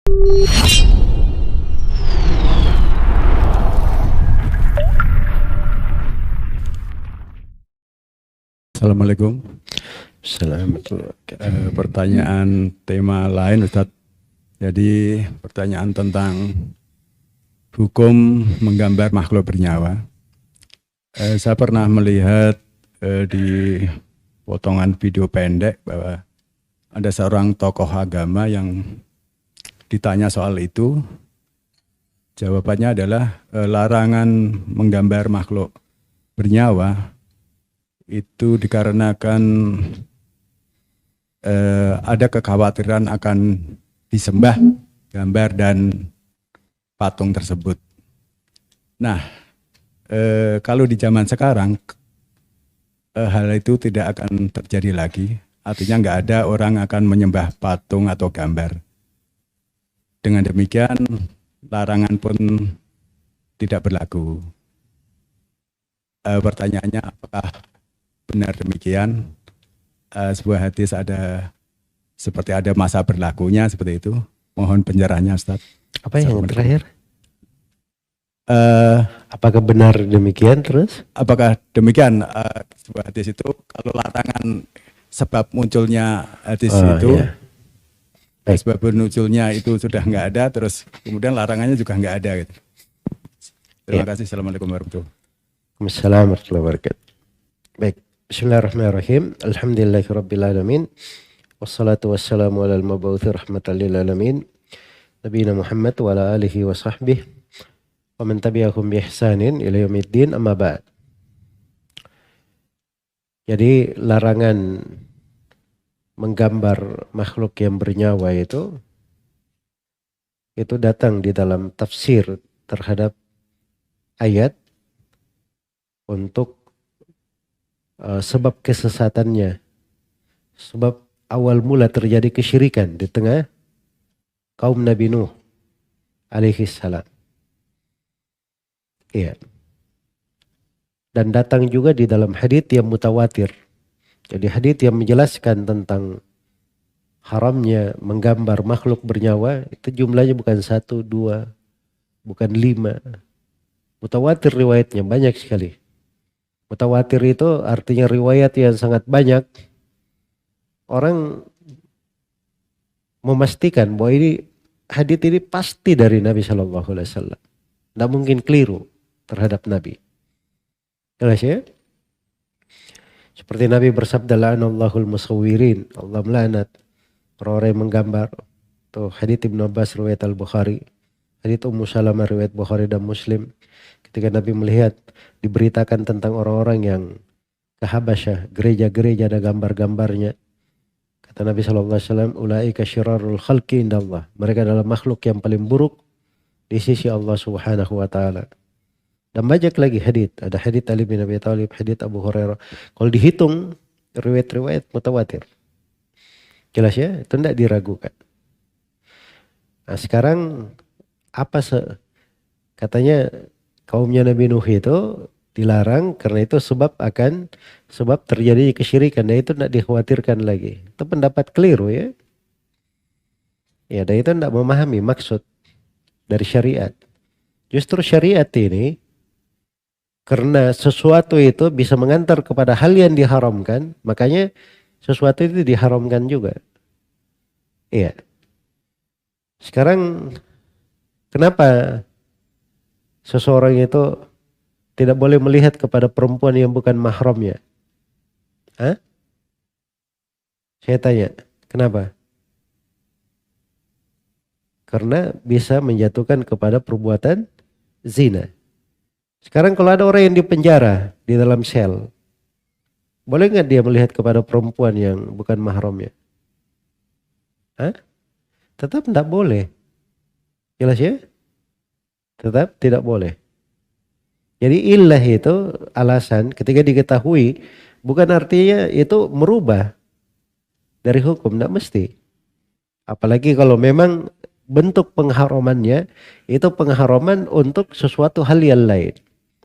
Assalamualaikum. Assalamualaikum. Pertanyaan tema lain, Ustadz. Jadi pertanyaan tentang hukum menggambar makhluk bernyawa. Saya pernah melihat di potongan video pendek bahwa ada seorang tokoh agama yang ditanya soal itu. Jawabannya adalah larangan menggambar makhluk bernyawa itu dikarenakan ada kekhawatiran akan disembah gambar dan patung tersebut. Nah, kalau di zaman sekarang hal itu tidak akan terjadi lagi. Artinya nggak ada orang akan menyembah patung atau gambar. Dengan demikian larangan pun tidak berlaku. Pertanyaannya, apakah benar demikian? Sebuah hadis seperti ada masa berlakunya seperti itu. Mohon penjelasannya, Ustaz. Apa yang terakhir? Apakah benar demikian terus? Apakah demikian sebuah hadis itu kalau larangan sebab munculnya hadis itu, iya. sebab munculnya itu sudah nggak ada, terus kemudian larangannya juga nggak ada gitu. Terima kasih. Assalamualaikum warahmatullahi wabarakatuh. Waalaikumsalam warahmatullahi wabarakatuh. Baik. Bismillahirrahmanirrahim. Alhamdulillahirrabbilalamin. Wassalatu wassalamu ala al-mabawuthi rahmatan lil alamin. Nabiyina Muhammad wa ala alihi wa sahbihi wa man tabi'ahum bi ihsanin ila yaumiddin, amma ba'd. Jadi larangan menggambar makhluk yang bernyawa itu datang di dalam tafsir terhadap ayat untuk sebab kesesatannya, sebab awal mula terjadi kesyirikan di tengah kaum Nabi Nuh alaihi salam. Iya. Dan datang juga di dalam hadits yang mutawatir. Jadi hadits yang menjelaskan tentang haramnya menggambar makhluk bernyawa itu jumlahnya bukan 1, 2, bukan 5. Mutawatir riwayatnya banyak sekali. Mutawatir itu artinya riwayat yang sangat banyak. Orang memastikan bahwa ini hadits ini pasti dari Nabi Shallallahu Alaihi Wasallam. Tidak mungkin keliru terhadap Nabi. Jelas ya? Seperti Nabi bersabda, la'anallahul musawwirin. Allah melaknat orang-orang yang menggambar. Tuh hadits Ibnu Abbas riwayat Al-Bukhari. Hadits Ummu Salamah riwayat Bukhari dan Muslim. Ketika Nabi melihat diberitakan tentang orang-orang yang ke Habasyah, gereja-gereja ada gambar-gambarnya. Kata Nabi SAW, ulaika syirarul khalqi indallah. Mereka adalah makhluk yang paling buruk di sisi Allah Subhanahu wa taala. Dan banyak lagi hadits. Ada hadits Ali bin Abi Thalib, hadits Abu Hurairah. Kalau dihitung riwayat-riwayat mutawatir. Jelas ya? Itu tidak diragukan. Nah sekarang katanya kaumnya Nabi Nuh itu dilarang karena itu sebab terjadi kesyirikan. Dan itu tidak dikhawatirkan lagi. Itu pendapat keliru ya. Ya, dan itu tidak memahami maksud dari syariat. Justru syariat ini karena sesuatu itu bisa mengantar kepada hal yang diharamkan, makanya sesuatu itu diharamkan juga. Iya. Sekarang kenapa seseorang itu tidak boleh melihat kepada perempuan yang bukan mahramnya? Hah? Saya tanya, kenapa? Karena bisa menjatuhkan kepada perbuatan zina. Sekarang kalau ada orang yang dipenjara di dalam sel, boleh nggak dia melihat kepada perempuan yang bukan mahramnya? Hah? Tetap tidak boleh. Jelas ya? Tetap tidak boleh. Jadi illah itu alasan ketika diketahui bukan artinya itu merubah dari hukum, tidak mesti. Apalagi kalau memang bentuk pengharamannya itu pengharaman untuk sesuatu hal yang lain.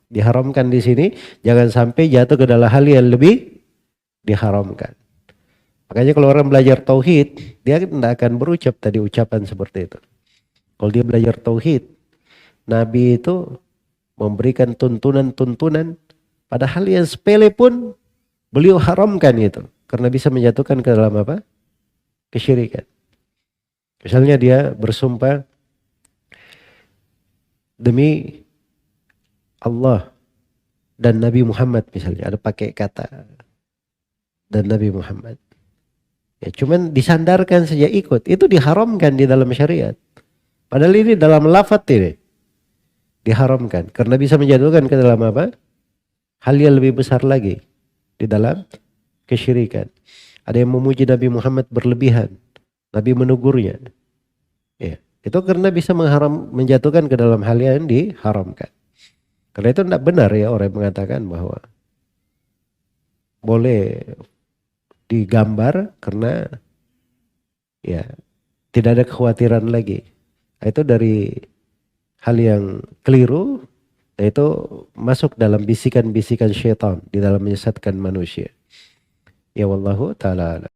Diharamkan di sini jangan sampai jatuh ke dalam hal yang lebih diharamkan. Makanya kalau orang belajar tauhid, dia tidak akan berucap tadi ucapan seperti itu. Kalau dia belajar tauhid, Nabi itu memberikan tuntunan-tuntunan pada hal yang sepele pun beliau haramkan itu. Karena bisa menjatuhkan ke dalam apa? Kesyirikan. Misalnya dia bersumpah demi Allah dan Nabi Muhammad misalnya. Ada pakai kata dan Nabi Muhammad. Ya, cuman disandarkan saja ikut. Itu diharamkan di dalam syariat. Padahal ini dalam lafaz ini diharamkan. Karena bisa menjatuhkan ke dalam apa? Hal yang lebih besar lagi. Di dalam kesyirikan. Ada yang memuji Nabi Muhammad berlebihan. Nabi menegurnya. Ya, itu karena bisa menjatuhkan ke dalam hal yang diharamkan. Karena itu tidak benar ya orang yang mengatakan bahwa boleh digambar karena ya tidak ada kekhawatiran lagi. Itu dari hal yang keliru, yaitu masuk dalam bisikan-bisikan syaitan di dalam menyesatkan manusia. Ya wallahu ta'ala.